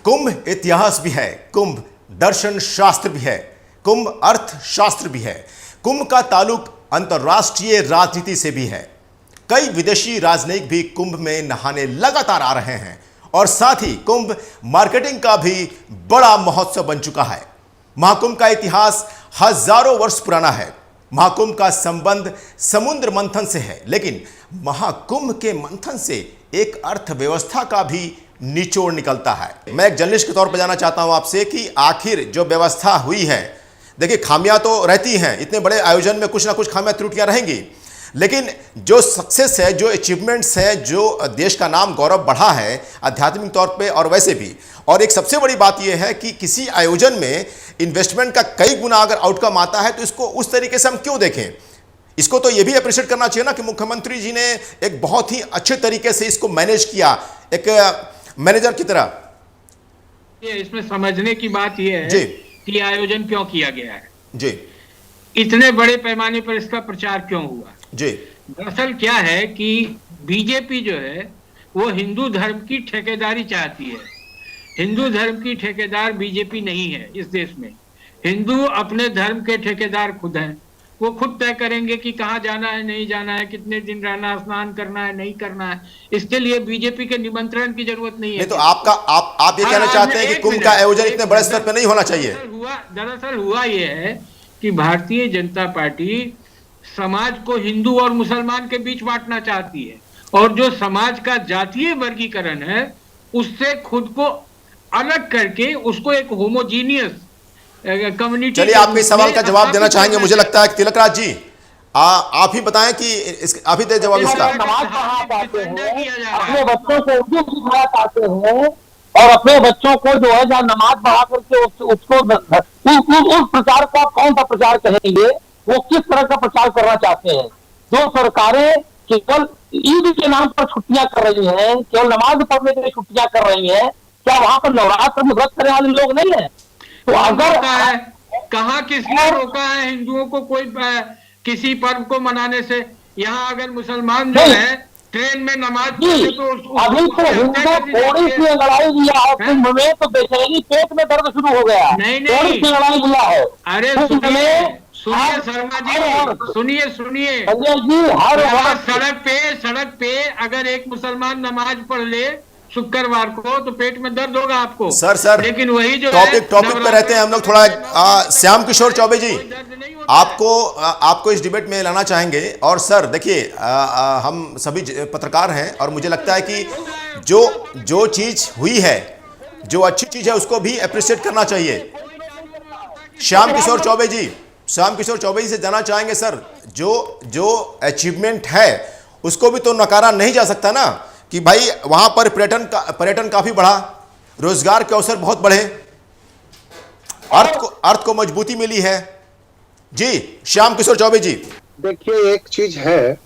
कुंभ इतिहास भी है, कुंभ दर्शन शास्त्र भी है, कुंभ अर्थशास्त्र भी है। कुंभ का ताल्लुक अंतर्राष्ट्रीय राजनीति से भी है। कई विदेशी राजनयिक भी कुंभ में नहाने लगातार आ रहे हैं और साथ ही कुंभ मार्केटिंग का भी बड़ा महोत्सव बन चुका है। महाकुंभ का इतिहास हजारों वर्ष पुराना है। महाकुंभ का संबंध समुद्र मंथन से है, लेकिन महाकुंभ के मंथन से एक अर्थव्यवस्था का भी निचोड़ निकलता है। मैं एक जर्नलिस्ट के तौर पर जानना चाहता हूं आपसे कि आखिर जो व्यवस्था हुई है, देखिए खामियां तो रहती हैं, इतने बड़े आयोजन में कुछ ना कुछ खामियां त्रुटियां रहेंगी, लेकिन जो सक्सेस है, जो अचीवमेंट्स है, जो देश का नाम गौरव बढ़ा है आध्यात्मिक तौर पे और वैसे भी, और एक सबसे बड़ी बात यह है कि किसी आयोजन में इन्वेस्टमेंट का कई गुना अगर आउटकम आता है तो इसको उस तरीके से हम क्यों देखें। इसको तो यह भी अप्रिशिएट करना चाहिए ना कि मुख्यमंत्री जी ने एक बहुत ही अच्छे तरीके से इसको मैनेज किया, एक मैनेजर की तरह। इसमें समझने की बात यह है कि आयोजन क्यों किया गया है जी, इतने बड़े पैमाने पर इसका प्रचार क्यों हुआ जी। दरअसल क्या है कि बीजेपी जो है वो हिंदू धर्म की ठेकेदारी चाहती है। हिंदू धर्म की ठेकेदार बीजेपी नहीं है इस देश में। हिंदू अपने धर्म के ठेकेदार खुद हैं। वो खुद तय करेंगे कि कहाँ जाना है, नहीं जाना है, कितने दिन रहना, स्नान करना है, नहीं करना है। इसके लिए बीजेपी के निमंत्रण की जरूरत नहीं है। नहीं तो आप ये कहना चाहते हैं कि कुंभ का आयोजन इतने बड़े स्तर पर नहीं होना चाहिए। दरअसल हुआ ये है कि भारतीय जनता पार्टी समाज को हिंदू और मुसलमान के बीच बांटना चाहती है, और जो समाज का जातीय वर्गीकरण है उससे खुद को अलग करके उसको एक होमोजीनियस कम्युनिटी। चलिए आपके सवाल का जवाब देना चाहेंगे, मुझे लगता है कि तिलकराज जी आप ही बताएं कि आप ही दे जवाब इसका। नमाज पढ़ना चाहते हैं, अपने बच्चों को उर्दू सिखाना चाहते हैं, और अपने बच्चों को जो है जहाँ नमाज पढ़ा करके उसको उस प्रचार को कौन सा प्रचार कहेंगे, वो किस तरह का प्रचार करना चाहते हैं। जो सरकारें केवल ईद के नाम पर छुट्टियां कर रही हैं, केवल नमाज पढ़ने के लिए छुट्टियां कर रही हैं, क्या वहां पर नवरात्र में व्रत करने वाले लोग नहीं है? तो अगर कहाँ किसने रोका है हिंदुओं को कोई किसी पर्व को मनाने से? यहाँ अगर मुसलमान जो है ट्रेन में नमाज पढ़े तो अभी तो हिंदू थोड़ी सी लड़ाई लिया है कुंभ में तो बेचारी पेट में दर्द शुरू हो गया। नहीं थोड़ी सी लड़ाई लिया है। अरे सुनिए शर्मा जी, सुनिए संजय जी, हर सड़क पे अगर एक मुसलमान नमाज पढ़ ले शुक्रवार को तो पेट में दर्द होगा आपको। सर लेकिन वही जो टॉपिक पे रहते हैं हम लोग थोड़ा। श्याम किशोर चौबे जी आपको इस डिबेट में लाना चाहेंगे। और सर देखिए हम सभी पत्रकार हैं और मुझे लगता है कि जो चीज हुई है, जो अच्छी चीज है उसको भी अप्रिशिएट करना चाहिए। श्याम किशोर चौबे जी से जानना चाहेंगे सर, जो अचीवमेंट है उसको भी तो नकारा नहीं जा सकता ना कि भाई वहां पर पर्यटन काफी बढ़ा, रोजगार के अवसर बहुत बढ़े, अर्थ को मजबूती मिली है। जी श्याम किशोर चौबे जी। देखिए एक चीज है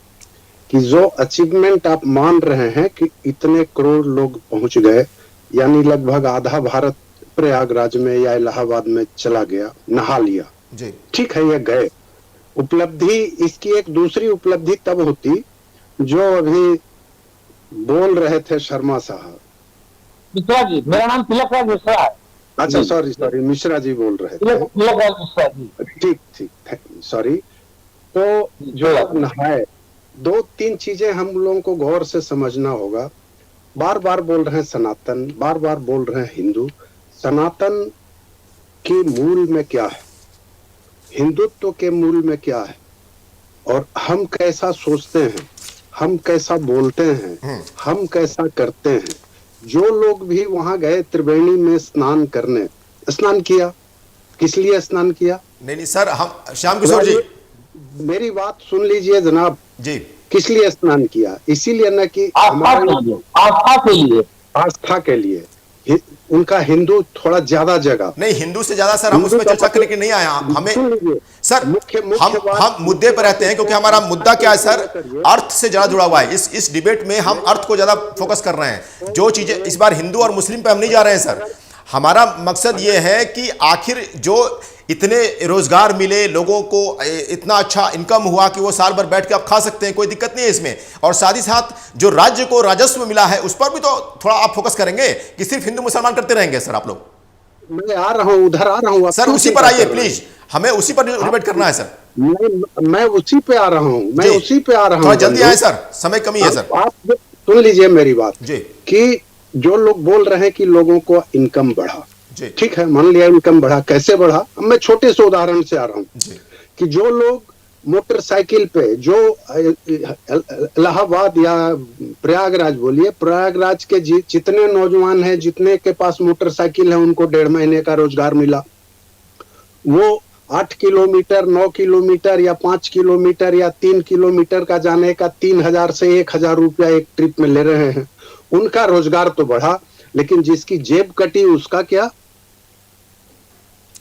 कि जो अचीवमेंट आप मान रहे हैं कि इतने करोड़ लोग पहुंच गए, यानी लगभग आधा भारत प्रयागराज में या इलाहाबाद में चला गया, नहा लिया जी, ठीक है, ये गए। उपलब्धि इसकी एक दूसरी उपलब्धि तब होती जो अभी बोल रहे थे शर्मा साहब। मिश्रा जी, मेरा नाम तिलकराज मिश्रा है। अच्छा सॉरी मिश्रा जी बोल रहे थे। तिलकराज मिश्रा जी। ठीक सॉरी। तो जो नहाए, दो तीन चीजें हम लोगों को गौर से समझना होगा। बार बार बोल रहे हैं सनातन, बार बार बोल रहे हैं हिंदू। सनातन के मूल में क्या है, हिंदुत्व के मूल में क्या है, और हम कैसा सोचते हैं, हम कैसा बोलते हैं, हम कैसा करते हैं। जो लोग भी वहां गए त्रिवेणी में स्नान करने, स्नान किया, किस लिए स्नान किया? नहीं सर, हम श्याम किशोर जी मेरी बात सुन लीजिए जनाब जी। किस लिए स्नान किया? इसीलिए न कि आस्था के लिए। उनका हिंदू थोड़ा ज्यादा जगह नहीं, हिंदू से ज्यादा सर हम उसमें चर्चा करने के नहीं आए। हमें सर हम मुद्दे पर रहते हैं क्योंकि हमारा मुद्दा क्या है सर, अर्थ से ज्यादा जुड़ा हुआ है। इस डिबेट में हम अर्थ को ज्यादा फोकस कर रहे हैं। जो चीजें इस बार हिंदू और मुस्लिम पे हम नहीं जा रहे हैं सर, हमारा मकसद ये है कि आखिर जो इतने रोजगार मिले लोगों को, इतना अच्छा इनकम हुआ कि वो साल भर बैठ के आप खा सकते हैं, कोई दिक्कत नहीं है इसमें। और साथ ही साथ जो राज्य को राजस्व मिला है उस पर भी तो थोड़ा आप फोकस करेंगे कि सिर्फ हिंदू मुसलमान करते रहेंगे सर आप लोग? मैं आ रहा हूँ, उधर आ रहा हूँ सर उसी पर आइए प्लीज, हमें उसी पर डिबेट करना है सर। मैं उसी पे आ रहा हूँ, मैं उसी पे आ रहा हूँ। थोड़ा जल्दी आए सर, समय कमी है सर। आप सुन लीजिए मेरी बात जी, कि जो लोग बोल रहे हैं कि लोगों को इनकम बढ़ा, जी, ठीक है, मान लिया इनकम बढ़ा, कैसे बढ़ा? अब मैं छोटे से उदाहरण से आ रहा हूँ जी, कि जो लोग मोटरसाइकिल पे, जो इलाहाबाद या प्रयागराज, बोलिए प्रयागराज के जितने नौजवान हैं, जितने के पास मोटरसाइकिल है, उनको 1.5 महीने का रोजगार मिला। वो 8 किलोमीटर, 9 किलोमीटर या 5 किलोमीटर या 3 किलोमीटर का जाने का 3000 से 1000 रुपया एक ट्रिप में ले रहे हैं। उनका रोजगार तो बढ़ा, लेकिन जिसकी जेब कटी उसका क्या,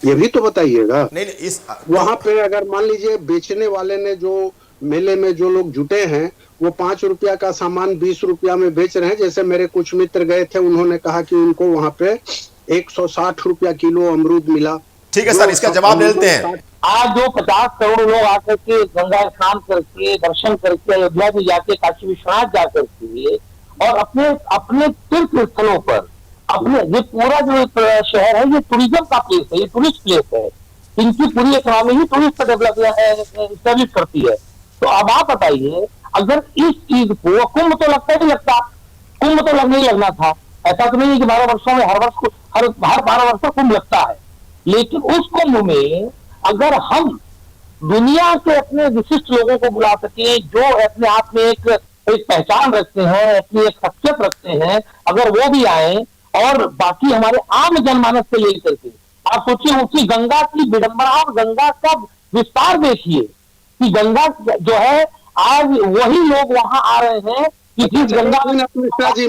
ये भी तो बताइएगा। नहीं इस वहां पे अगर मान लीजिए बेचने वाले ने, जो मेले में जो लोग जुटे हैं, वो 5 रुपया का सामान 20 रुपया में बेच रहे हैं। जैसे मेरे कुछ मित्र गए थे, उन्होंने कहा कि उनको वहां पे 160 रुपया किलो अमरूद मिला। ठीक है सर, इसका जवाब ले लेते हैं। आज जो 50 करोड़ लोग आकर के गंगा स्नान करके, दर्शन करके, अयोध्या भी जाके, काशी विश्वनाथ जाकर के, और अपने अपने तीर्थ स्थलों पर, अपने ये पूरा जो शहर है ये टूरिज्म का प्लेस है, ये टूरिस्ट प्लेस है। इनकी पूरी इकोनॉमी ही टूरिस्ट पर डेवलप स्टैब्लिश करती है। तो अब आप बताइए, अगर इस चीज को, कुंभ तो लगता ही लगता, कुंभ तो लगने ही लगना था। ऐसा तो नहीं है कि 12 वर्षों में हर वर्ष को, हर 12 वर्षों कुंभ लगता है, लेकिन उस कुंभ में अगर हम दुनिया के अपने विशिष्ट लोगों को बुला सके, जो अपने आप में एक पहचान रखते हैं, अपनी एक शख्सियत रखते हैं, अगर वो भी आए, और बाकी हमारे आम जनमानस से लेकर के, आप सोचिए उसी गंगा की विडंबना और गंगा का विस्तार देखिए कि गंगा जो है आज वही लोग वहां आ रहे हैं कि जिस गंगा में मिश्रा जी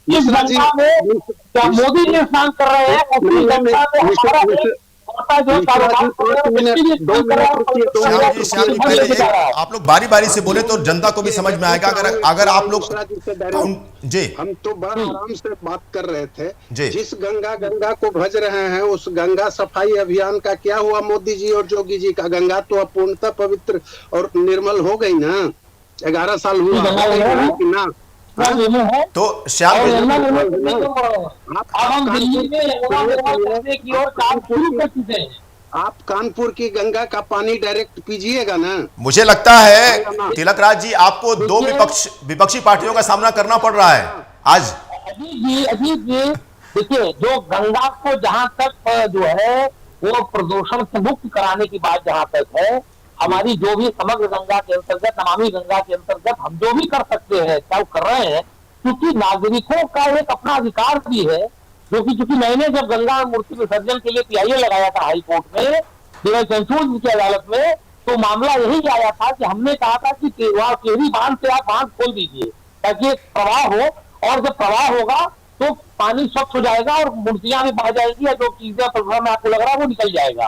इस गंगा में क्या मोदी जी स्नान कर रहे हैं, उसी गंगा में हमारा आप लोग बारी बारी से बोले तो जनता को भी समझ में आएगा। अगर आप लोग जी, हम तो बड़ा आराम से बात कर रहे थे। जिस गंगा को भज रहे हैं, उस गंगा सफाई अभियान का क्या हुआ? मोदी जी और योगी जी का गंगा तो पूर्णतः पवित्र और निर्मल हो गई ना। 11 साल हुआ कि ना? तो श्याम आप कानपुर की गंगा का पानी डायरेक्ट पीजिएगा ना। मुझे लगता है तिलक राज जी, आपको 2 विपक्षी पार्टियों का सामना करना पड़ रहा है आज। अजीत जी देखिए, जो गंगा को जहां तक जो है वो प्रदूषण से मुक्त कराने की बात जहां तक है, हमारी जो भी समग्र गंगा के अंतर्गत, नमामि गंगा के अंतर्गत हम जो भी कर सकते हैं क्या कर रहे हैं, क्योंकि नागरिकों का एक अपना अधिकार भी है। जो कि चूंकि मैंने जब गंगा मूर्ति विसर्जन के लिए PIL लगाया था हाई कोर्ट में, चंद्रचूड़ की अदालत में, तो मामला यही आया था कि हमने कहा था कि केहरी बांध से आप बांध खोल दीजिए ताकि एक प्रवाह हो, और जब प्रवाह होगा तो पानी स्वच्छ हो जाएगा और मूर्तियां भी बह जाएगी, या जो चीजें प्रभाव में आपको लग रहा है वो निकल जाएगा।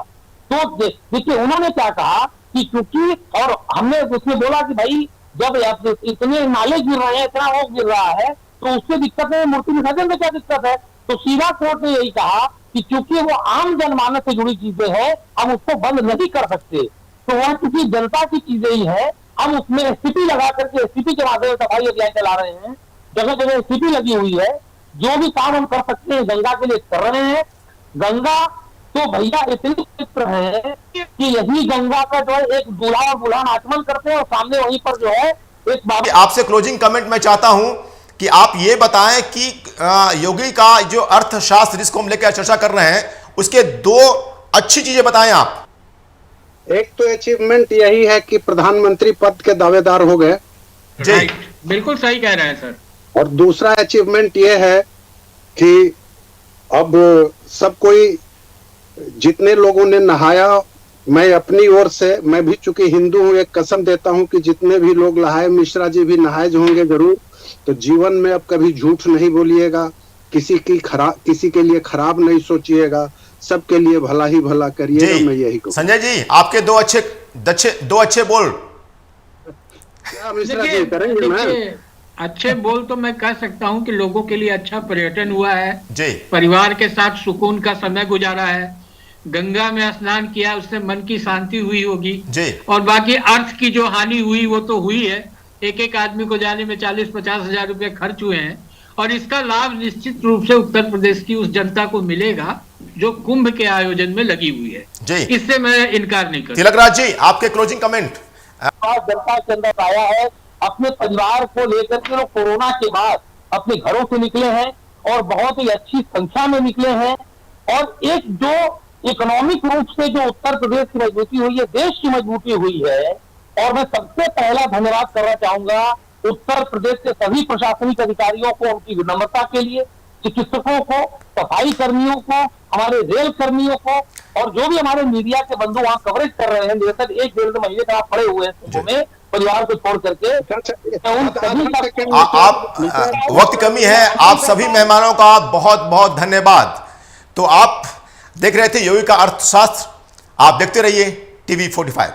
तो देखिए उन्होंने क्या कहा कि क्योंकि, और हमने उसमें बोला कि भाई जब इतने नाले गिर रहे हैं, इतना वो गिर रहा है, तो उससे दिक्कत है, मूर्ति विसर्जन में क्या दिक्कत है? तो सीधा कोर्ट ने यही कहा कि क्योंकि वो आम जनमानस से जुड़ी चीजें हैं, हम उसको बंद नहीं कर सकते। तो वह क्योंकि जनता की चीजें ही है, हम उसमें STP लगा करके, STP के माध्यम से सफाई अभियान चला रहे हैं, जगह जगह STP लगी हुई है। जो भी काम हम कर सकते हैं गंगा के लिए कर रहे हैं। गंगा तो भैया इतनी पवित्र है कि यही गंगा का जो है एक दूल्हा और दुल्हन आचमन करते हैं, और सामने वहीं पर जो है एक बाबा। आपसे क्लोजिंग कमेंट मैं चाहता हूं कि आप ये बताएं कि योगी का जो अर्थशास्त्र जिसको हम लेकर चर्चा कर रहे हैं, उसके 2 अच्छी चीजें बताएं आप। एक तो अचीवमेंट यही है कि प्रधानमंत्री पद के दावेदार हो गए। जी बिल्कुल सही कह रहे हैं सर। और दूसरा अचीवमेंट ये है कि अब सब कोई, जितने लोगों ने नहाया, मैं अपनी ओर से, मैं भी चूंकि हिंदू हूं, एक कसम देता हूं कि जितने भी लोग नहाए, मिश्रा जी भी नहाए होंगे जरूर, तो जीवन में अब कभी झूठ नहीं बोलिएगा, किसी के लिए खराब नहीं सोचिएगा, सबके लिए भला ही भला करिएगा। मैं यही कहूँ। संजय जी, आपके 2 अच्छे बोल क्या मिश्रा जी करेंगे ना? अच्छे बोल तो मैं कह सकता हूं कि लोगों के लिए अच्छा पर्यटन हुआ है जी, परिवार के साथ सुकून का समय गुजारा है, गंगा में स्नान किया, उससे मन की शांति हुई होगी जी। और बाकी अर्थ की जो हानि हुई वो तो हुई है। एक एक आदमी को जाने में 40-50 हजार रुपए खर्च हुए हैं और इसका लाभ निश्चित रूप से उत्तर प्रदेश की उस जनता को मिलेगा जो कुंभ के आयोजन में लगी हुई है जी। इससे मैं इनकार नहीं करता। तिलकराज जी, आपके क्लोजिंग कमेंट। जनता के अंदर आया है, अपने परिवार को लेकर के लोग कोरोना के बाद अपने घरों से निकले हैं और बहुत ही अच्छी संख्या में निकले हैं। और एक जो इकोनॉमिक रूप से जो उत्तर प्रदेश की मजबूती हुई है, देश की मजबूती हुई है। और मैं सबसे पहला धन्यवाद करना चाहूंगा उत्तर प्रदेश के सभी प्रशासनिक अधिकारियों को, उनकी विनम्रता के लिए, चिकित्सकों को, सफाई कर्मियों को, हमारे रेल कर्मियों को और जो भी हमारे मीडिया के बंधु वहां कवरेज कर रहे हैं। निरंतर 1-1.5 महीने तक आप पड़े हुए हैं कुंभ में परिवार को छोड़ करके। आप वक्त कमी है, आप सभी मेहमानों का बहुत बहुत धन्यवाद। तो आप देख रहे थे योगी का अर्थशास्त्र, आप देखते रहिए TV45।